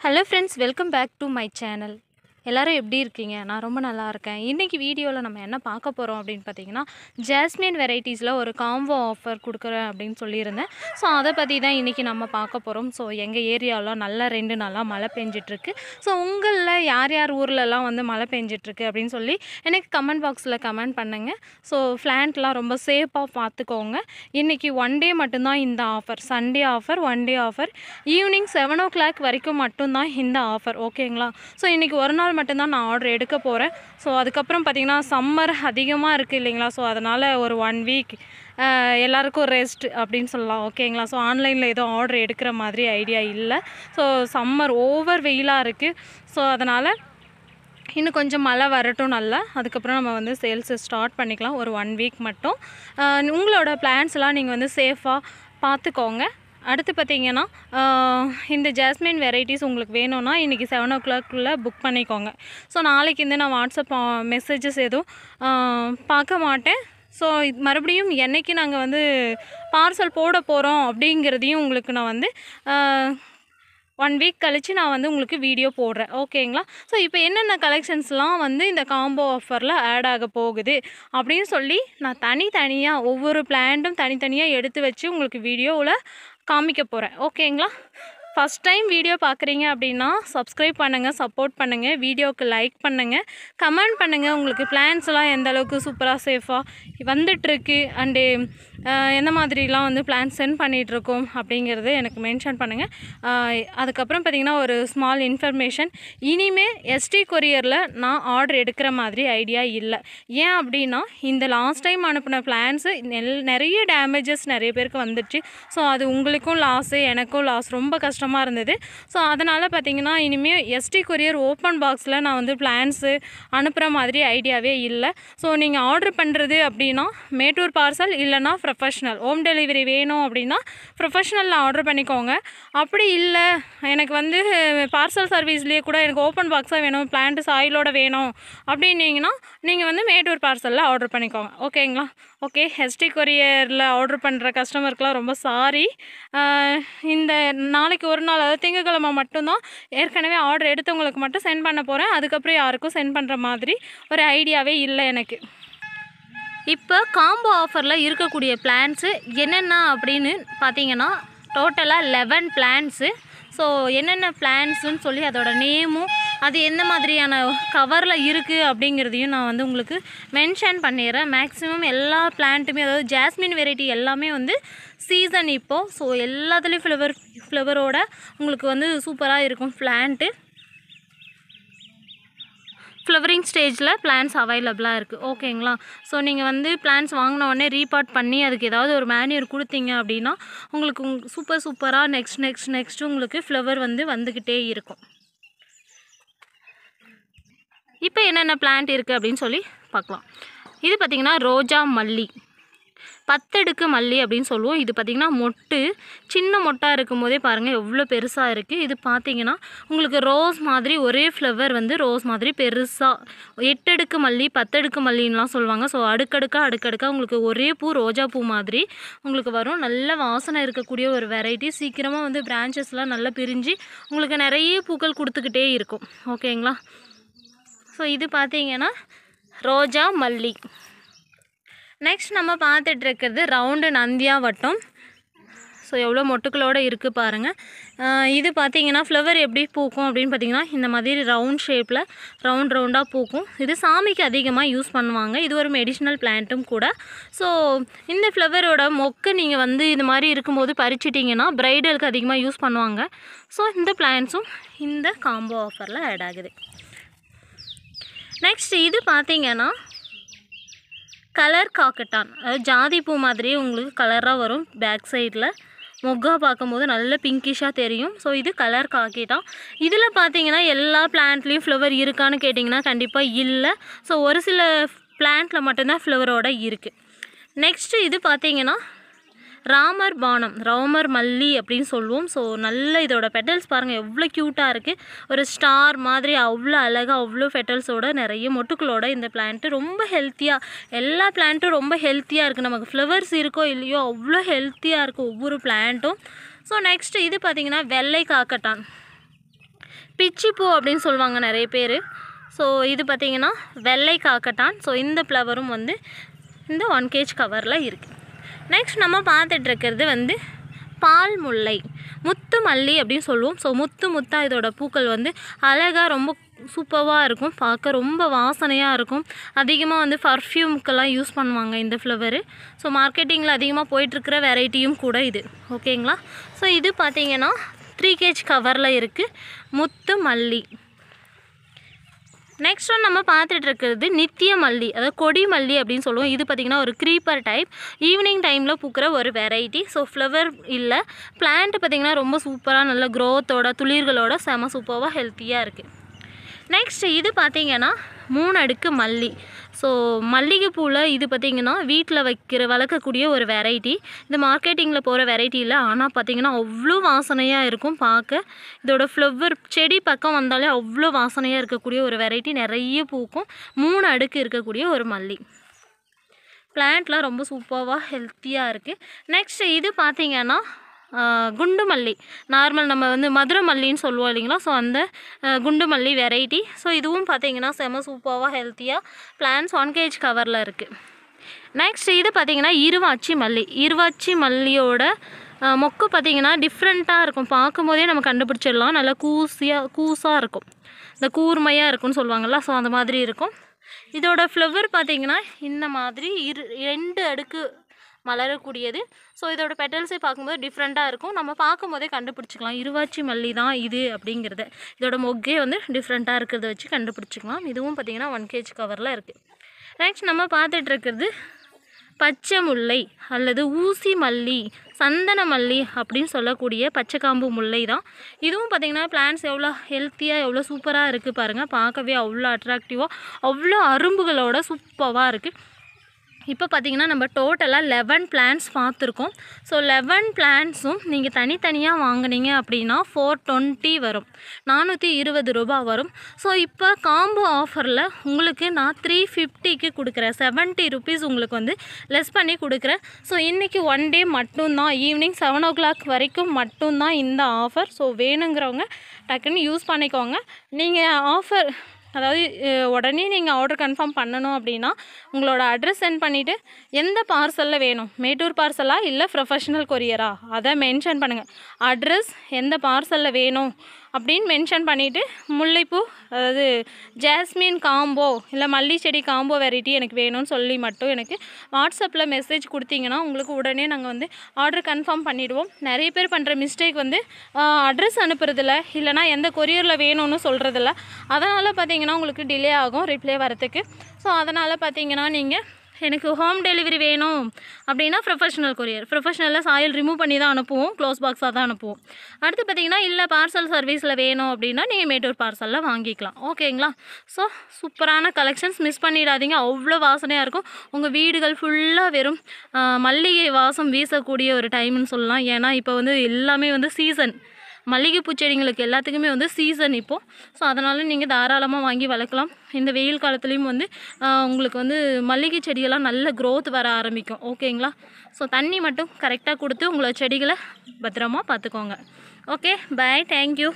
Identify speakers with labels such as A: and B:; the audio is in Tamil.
A: Hello friends, welcome back to my channel. எல்லாரும் எப்படி இருக்கீங்க? நான் ரொம்ப நல்லா இருக்கேன். இன்னைக்கு வீடியோல நம்ம என்ன பார்க்க போறோம் அப்படின்னு பார்த்தீங்கன்னா, ஜாஸ்மின் வெரைட்டிஸ்ல ஒரு காம்போ ஆஃபர் குடுக்குறேன் அப்படின்னு சொல்லியிருந்தேன். ஸோ அத பத்தி தான் இன்னைக்கு நம்ம பார்க்க போறோம். ஸோ எங்க ஏரியால நல்லா 2 நாளா மழை பெஞ்சிட்டு இருக்கு. ஸோ உங்கள்ல யார் யார் ஊர்லலாம் வந்து மழை பெஞ்சிட்டு இருக்கு அப்படின்னு சொல்லி எனக்கு கமெண்ட் பாக்ஸ்ல கமெண்ட் பண்ணுங்க. ஸோ பிளான்ட்லாம் ரொம்ப சேஃபா பார்த்துக்கோங்க. இன்னைக்கு 1 டே மட்டும் தான் இந்த offer. Sunday offer, 1 day offer. Evening 7 o'clock வரைக்கும் மட்டும் தான் இந்த ஆஃபர். ஓகேங்களா? ஸோ இன்னைக்கு ஒரு நாள் மட்டும்தான் நான் ஆர்டர் எடுக்க போகிறேன். ஸோ அதுக்கப்புறம் பார்த்திங்கன்னா சம்மர் அதிகமாக இருக்குது இல்லைங்களா? ஸோ அதனால் ஒரு 1 வீக் எல்லாருக்கும் ரெஸ்ட் அப்படின்னு சொல்லலாம். ஓகேங்களா? ஸோ ஆன்லைனில் எதுவும் ஆர்டர் எடுக்கிற மாதிரி ஐடியா இல்லை. ஸோ சம்மர் ஓவர் வெயிலாக இருக்குது. ஸோ அதனால் இன்னும் கொஞ்சம் மழை வரட்டும் நல்லா. அதுக்கப்புறம் நம்ம வந்து சேல்ஸை ஸ்டார்ட் பண்ணிக்கலாம். ஒரு 1 வீக் மட்டும் உங்களோட பிளான்ஸ்லாம் நீங்கள் வந்து சேஃபாக பார்த்துக்கோங்க. அடுத்து பார்த்திங்கன்னா இந்த ஜாஸ்மின் வெரைட்டிஸ் உங்களுக்கு வேணும்னா இன்றைக்கி 7 o'clock புக் பண்ணிக்கோங்க. ஸோ நாளைக்கு வந்து நான் வாட்ஸ்அப் மெசேஜஸ் எதுவும் பார்க்க மாட்டேன். ஸோ மறுபடியும் என்றைக்கு நாங்கள் வந்து பார்சல் போட போகிறோம் அப்படிங்கிறதையும் உங்களுக்கு நான் வந்து 1 வீக் கழித்து நான் வந்து உங்களுக்கு வீடியோ போடுறேன். ஓகேங்களா? ஸோ இப்போ என்னென்ன கலெக்ஷன்ஸ்லாம் வந்து இந்த காம்போ ஆஃபரில் ஆட் ஆக போகுது அப்படின்னு சொல்லி நான் தனித்தனியாக ஒவ்வொரு பிளான்ட்டும் தனித்தனியாக எடுத்து வச்சு உங்களுக்கு வீடியோவில் காமிக்க போகிறேன். ஓகேங்களா? ஃபஸ்ட் டைம் வீடியோ பார்க்குறீங்க அப்படின்னா சப்ஸ்கிரைப் பண்ணுங்கள், சப்போர்ட் பண்ணுங்கள், வீடியோவுக்கு லைக் பண்ணுங்கள், கமெண்ட் பண்ணுங்கள். உங்களுக்கு பிளான்ஸ்லாம் எந்த அளவுக்கு சூப்பராக சேஃபாக வந்துட்டுருக்கு அண்டு எந்த மாதிரிலாம் வந்து பிளான் சென்ட் பண்ணிகிட்ருக்கோம் அப்படிங்கிறது எனக்கு மென்ஷன் பண்ணுங்கள். அதுக்கப்புறம் பார்த்திங்கன்னா ஒரு ஸ்மால் இன்ஃபர்மேஷன், இனிமேல் எஸ்டி கொரியரில் நான் ஆர்டர் எடுக்கிற மாதிரி ஐடியா இல்லை. ஏன் அப்படின்னா இந்த லாஸ்ட் டைம் அனுப்பின பிளான்ஸு நிறைய டேமேஜஸ் நிறைய பேருக்கு வந்துடுச்சு. ஸோ அது உங்களுக்கும் லாஸு, எனக்கும் லாஸ், ரொம்ப கஷ்டமாக இருந்தது. ஸோ அதனால் பார்த்திங்கன்னா இனிமேல் எஸ்டி கொரியர் ஓப்பன் பாக்ஸில் நான் வந்து பிளான்ஸு அனுப்புகிற மாதிரி ஐடியாவே இல்லை. ஸோ நீங்கள் ஆர்டர் பண்ணுறது அப்படின்னா மேட்டூர் பார்சல் இல்லைனா ப்ரொஃபஷ்னல் ஹோம் டெலிவரி வேணும் அப்படின்னா ப்ரொஃபஷ்னலில் ஆர்டர் பண்ணிக்கோங்க. அப்படி இல்லை எனக்கு வந்து பார்சல் சர்வீஸ்லேயே கூட எனக்கு ஓப்பன் பாக்ஸாக வேணும், பிளான்ட் சாயிலோட வேணும் அப்படின்னீங்கன்னா நீங்கள் வந்து மேட்டூர் பார்சலில் ஆர்டர் பண்ணிக்கோங்க. ஓகேங்களா? ஓகே, எஸ்டி கொரியரில் ஆர்டர் பண்ணுற கஸ்டமருக்குலாம் ரொம்ப சாரி. இந்த நாளைக்கு ஒரு நாள், அதாவது திங்கட்கிழமை மட்டும்தான் ஏற்கனவே ஆர்டர் எடுத்தவங்களுக்கு மட்டும் சென்ட் பண்ண போகிறேன். அதுக்கப்புறம் யாருக்கும் சென்ட் பண்ணுற மாதிரி ஒரு ஐடியாவே இல்லை எனக்கு. இப்போ காம்போ ஆஃபரில் இருக்கக்கூடிய பிளான்ஸு என்னென்ன அப்படின்னு பார்த்தீங்கன்னா டோட்டலாக 11 பிளான்ஸு. ஸோ என்னென்ன பிளான்ஸுன்னு சொல்லி அதோட நேமும் அது எந்த மாதிரியான கவரில் இருக்குது அப்படிங்கிறதையும் நான் வந்து உங்களுக்கு மென்ஷன் பண்ணிடுறேன். மேக்ஸிமம் எல்லா பிளான்ட்டுமே, அதாவது ஜாஸ்மின் வெரைட்டி எல்லாமே வந்து சீசன் இப்போது. ஸோ எல்லாத்துலேயும் ஃப்ளவரோட உங்களுக்கு வந்து சூப்பராக இருக்கும் பிளான்ட்டு. ஃப்ளவரிங் ஸ்டேஜில் பிளான்ஸ் அவைலபிளாக இருக்குது. ஓகேங்களா? ஸோ நீங்கள் வந்து பிளான்ஸ் வாங்கின உடனே ரீபாட் பண்ணி அதுக்கு ஏதாவது ஒரு மேன்யூர் கொடுத்தீங்க அப்படின்னா உங்களுக்கு சூப்பராக நெக்ஸ்ட்டு உங்களுக்கு ஃப்ளவர் வந்து வந்துக்கிட்டே இருக்கும். இப்போ என்னென்ன பிளான்ட் இருக்குது அப்படின்னு சொல்லி பார்க்கலாம். இது பார்த்திங்கன்னா ரோஜா மல்லி, 10 அடுக்கு மல்லி அப்படின்னு சொல்லுவோம். இது பார்த்திங்கன்னா மொட்டு சின்ன மொட்டாக இருக்கும் போதே பாருங்கள் எவ்வளோ பெருசாக இருக்குது. இது பார்த்திங்கன்னா உங்களுக்கு ரோஸ் மாதிரி ஒரே ஃப்ளவர் வந்து ரோஸ் மாதிரி பெருசாக 8 அடுக்கு மல்லி, 10 அடுக்கு மல்லின்லாம் சொல்லுவாங்க. ஸோ அடுக்கடுக்காக உங்களுக்கு ஒரே பூ ரோஜா பூ மாதிரி உங்களுக்கு வரும். நல்ல வாசனை இருக்கக்கூடிய ஒரு வெரைட்டி. சீக்கிரமாக வந்து பிரான்ச்சஸ்லாம் நல்லா பிரிஞ்சு உங்களுக்கு நிறைய பூக்கள் கொடுத்துக்கிட்டே இருக்கும். ஓகேங்களா? ஸோ இது பார்த்திங்கன்னா ரோஜா மல்லி. நெக்ஸ்ட் நம்ம பார்த்துட்ருக்கிறது ரவுண்டு நந்தியா வட்டம். ஸோ எவ்வளோ மொட்டுக்களோடு இருக்குது பாருங்கள். இது பார்த்திங்கன்னா ஃப்ளவர் எப்படி பூக்கும் அப்படின்னு பார்த்திங்கன்னா இந்த மாதிரி ரவுண்ட் ஷேப்பில் ரவுண்டாக பூக்கும். இது சாமிக்கு அதிகமாக யூஸ் பண்ணுவாங்க. இது ஒரு மெடிசினல் பிளான்ட்டும் கூட. ஸோ இந்த ஃப்ளவரோட மொக்கை நீங்கள் வந்து இது மாதிரி இருக்கும்போது பறிச்சிட்டிங்கன்னா ப்ரைடலுக்கு அதிகமாக யூஸ் பண்ணுவாங்க. ஸோ இந்த பிளான்ட்ஸும் இந்த காம்போ ஆஃபரில் ஆட் ஆகுது. நெக்ஸ்ட் இது பார்த்திங்கன்னா கலர் காக்கட்டான், அதாவது ஜாதி பூ மாதிரியே உங்களுக்கு கலராக வரும். பேக் சைடில் மொக்கா பார்க்கும்போது நல்ல பிங்கிஷாக தெரியும். ஸோ இது கலர் காக்கட்டான். இதில் பார்த்தீங்கன்னா எல்லா பிளான்ட்லேயும் ஃப்ளவர் இருக்கான்னு கேட்டிங்கன்னா கண்டிப்பாக இல்லை. ஸோ ஒரு சில பிளான்ட்டில் மட்டும்தான் ஃப்ளவரோட இருக்குது. நெக்ஸ்ட்டு இது பார்த்திங்கன்னா ராமர் பானம், ராமர் மல்லி அப்படின்னு சொல்லுவோம். ஸோ நல்ல இதோட பெட்டல்ஸ் பாருங்கள் எவ்வளோ க்யூட்டாக இருக்குது. ஒரு ஸ்டார் மாதிரி அவ்வளோ அழகாக அவ்வளோ பெட்டல்ஸோட நிறைய மொட்டுக்களோட இந்த பிளான்ட்டு ரொம்ப ஹெல்த்தியாக, எல்லா பிளான்ட்டும் ரொம்ப ஹெல்த்தியாக இருக்குது. நமக்கு ஃப்ளவர்ஸ் இருக்கோ இல்லையோ அவ்வளோ ஹெல்த்தியாக இருக்குது ஒவ்வொரு பிளான்ட்டும். ஸோ நெக்ஸ்ட்டு இது பார்த்திங்கன்னா வெள்ளை காக்கட்டான். பிச்சிப்பூ அப்படின்னு சொல்லுவாங்க நிறைய பேர். ஸோ இது பார்த்திங்கன்னா வெள்ளை காக்கட்டான். ஸோ இந்த ஃப்ளவரும் வந்து இந்த 1 kg கவரில் இருக்குது. நெக்ஸ்ட் நம்ம பார்த்துட்ருக்கிறது வந்து பால் முல்லை, முத்து மல்லி அப்படின்னு சொல்லுவோம். ஸோ முத்தாக இதோட பூக்கள் வந்து அழகாக ரொம்ப சூப்பராக இருக்கும், பார்க்க ரொம்ப வாசனையாக இருக்கும். அதிகமாக வந்து பர்ஃப்யூமுக்கெல்லாம் யூஸ் பண்ணுவாங்க இந்த ஃப்ளவரு. ஸோ மார்க்கெட்டிங்கில் அதிகமாக போயிட்டுருக்கிற வெரைட்டியும் கூட இது. ஓகேங்களா? ஸோ இது பார்த்திங்கன்னா 3 kg கவரில் இருக்குது, முத்து மல்லி. நெக்ஸ்ட் ஒன் நம்ம பார்த்துட்டு இருக்கிறது நித்திய மல்லி, அதாவது கொடி மல்லி அப்படின்னு சொல்லுவோம். இது பார்த்திங்கன்னா ஒரு க்ரீப்பர் டைப், ஈவினிங் டைமில் பூக்கிற ஒரு வெரைட்டி. ஸோ ஃப்ளவர் இல்லை, பிளான்ட் பார்த்திங்கன்னா ரொம்ப சூப்பராக நல்ல க்ரோத்தோட துளிர்களோட செம சூப்பராக ஹெல்த்தியாக இருக்குது. நெக்ஸ்ட் இது பார்த்திங்கன்னா 3 அடுக்கு மல்லி. ஸோ மல்லிகைப்பூவில் இது பார்த்திங்கன்னா வீட்டில் வளர்க்கக்கூடிய ஒரு வெரைட்டி. இது மார்க்கெட்டிங்கில் போகிற வெரைட்டி இல்லை, ஆனால் பார்த்திங்கன்னா அவ்வளோ வாசனையாக இருக்கும் பார்க்க. இதோட ஃப்ளவர் செடி பக்கம் வந்தாலே அவ்வளோ வாசனையாக இருக்கக்கூடிய ஒரு வெரைட்டி, நிறைய பூக்கும், 3 அடுக்கு இருக்கக்கூடிய ஒரு மல்லி. பிளான்ட்லாம் ரொம்ப சூப்பராக ஹெல்த்தியாக இருக்குது. நெக்ஸ்ட் இது பார்த்திங்கன்னா குண்டு மல்லி, நார்மல் நம்ம வந்து மதுரை மல்லின்னு சொல்லுவோம் இல்லைங்களா? ஸோ அந்த குண்டு மல்லி வெரைட்டி. ஸோ இதுவும் பார்த்திங்கன்னா செம சூப்பராக ஹெல்த்தியாக பிளான்ஸ் 1 kg கவரில் இருக்குது. நெக்ஸ்ட் இது பார்த்திங்கன்னா இருவாச்சி மல்லி. இருவாச்சி மல்லியோட மொக்கு பார்த்திங்கன்னா டிஃப்ரெண்ட்டாக இருக்கும், பார்க்கும்போதே நம்ம கண்டுபிடிச்சிடலாம். நல்லா கூஸாக இருக்கும், இந்த கூர்மையாக இருக்கும்னு சொல்லுவாங்கள்ல, ஸோ அந்த மாதிரி இருக்கும். இதோட ஃப்ளவர் பார்த்திங்கன்னா இந்த மாதிரி 2 அடுக்கு மலரக்கூடியது. ஸோ இதோட பெட்டல்ஸை பார்க்கும்போது டிஃப்ரெண்ட்டாக இருக்கும், நம்ம பார்க்கும்போதே கண்டுபிடிச்சிக்கலாம் இருவாச்சி மல்லி தான் இது அப்படிங்கிறத. இதோட மொக்கே வந்து டிஃப்ரெண்ட்டாக இருக்கிறத வச்சு கண்டுபிடிச்சிக்கலாம். இதுவும் பார்த்திங்கன்னா 1 kg கவரில் இருக்குது. நெக்ஸ்ட் நம்ம பார்த்துட்ருக்கிறது பச்சை முல்லை அல்லது ஊசி மல்லி, சந்தன மல்லி அப்படின்னு சொல்லக்கூடிய பச்சைக்காம்பு முல்லை தான். இதுவும் பார்த்திங்கன்னா பிளான்ட்ஸ் எவ்வளோ ஹெல்த்தியாக எவ்வளோ சூப்பராக இருக்குது பாருங்கள், பார்க்கவே அவ்வளோ அட்ராக்டிவாக அவ்வளோ அரும்புகளோட சூப்பராக இருக்குது. இப்போ பார்த்திங்கன்னா நம்ம டோட்டலாக 11 பிளான்ட்ஸ் பார்த்துருக்கோம். ஸோ 11 பிளான்ட்ஸும் நீங்கள் தனித்தனியாக வாங்கினீங்க அப்படின்னா 420 வரும், 420 ரூபா வரும். ஸோ இப்போ காம்போ ஆஃபரில் உங்களுக்கு நான் 350க்கு கொடுக்குறேன், 70 ருபீஸ் உங்களுக்கு வந்து லெஸ் பண்ணி கொடுக்குறேன். ஸோ இன்றைக்கி 1 டே மட்டும்தான், ஈவினிங் 7 o'clock வரைக்கும் மட்டும்தான் இந்த ஆஃபர். ஸோ வேணுங்கிறவங்க டக்குன்னு யூஸ் பண்ணிக்கோங்க. நீங்கள் ஆஃபர் அதாவது உடனே நீங்கள் ஆர்டர் கன்ஃபார்ம் பண்ணணும் அப்படின்னா உங்களோட அட்ரஸ் சென்ட் பண்ணிவிட்டு எந்த பார்சலில் வேணும், மேட்டூர் பார்சலா இல்லை ப்ரொஃபஷ்னல் கொரியரா, அதை மென்ஷன் பண்ணுங்கள். அட்ரஸ் எந்த பார்சலில் வேணும் அப்படின்னு மென்ஷன் பண்ணிவிட்டு முல்லைப்பூ அதாவது ஜாஸ்மின் காம்போ இல்லை மல்லி செடி காம்போ வெரைட்டி எனக்கு வேணும்னு சொல்லி மட்டும் எனக்கு வாட்ஸ்அப்பில் மெசேஜ் கொடுத்தீங்கன்னா உங்களுக்கு உடனே நாங்கள் வந்து ஆர்டர் கன்ஃபார்ம் பண்ணிவிடுவோம். நிறைய பேர் பண்ணுற மிஸ்டேக் வந்து அட்ரஸ் அனுப்புறதில்ல, இல்லைனா எந்த கொரியரில் வேணும்னு சொல்கிறதில்ல. அதனால் பார்த்திங்கன்னா உங்களுக்கு டிலே ஆகும் ரிப்ளை வரத்துக்கு. ஸோ அதனால் பார்த்திங்கன்னா நீங்கள் எனக்கு ஹோம் டெலிவரி வேணும் அப்படின்னா ப்ரொஃபஷ்னல் கொரியர், ப்ரொஃபஷ்னலில் சாயில் ரிமூவ் பண்ணி தான் அனுப்புவோம், க்ளோஸ் பாக்ஸாக தான் அனுப்புவோம். அடுத்து பார்த்திங்கன்னா இல்லை பார்சல் சர்வீஸில் வேணும் அப்படின்னா நீங்கள் மேட்டூர் பார்சலில் வாங்கிக்கலாம். ஓகேங்களா? ஸோ சூப்பரான கலெக்ஷன்ஸ், மிஸ் பண்ணிடாதீங்க, அவ்வளோ வாசனையாக இருக்கும். உங்கள் வீடுகள் ஃபுல்லாக வெறும் மல்லிகை வாசம் வீசக்கூடிய ஒரு டைம்னு சொல்லலாம். ஏன்னா இப்போ வந்து எல்லாமே வந்து சீசன், மல்லிகைப்பூ செடிங்களுக்கு எல்லாத்துக்குமே வந்து சீசன் இப்போது. ஸோ அதனால் நீங்கள் தாராளமாக வாங்கி வளர்க்கலாம். இந்த வெயில் காலத்துலேயும் வந்து உங்களுக்கு வந்து மல்லிகை செடியெல்லாம் நல்ல க்ரோத் வர ஆரம்பிக்கும். ஓகேங்களா? ஸோ தண்ணி மட்டும் கரெக்டாக கொடுத்து உங்களோட செடிகளை பத்திரமா பார்த்துக்கோங்க. Okay, bye, thank you.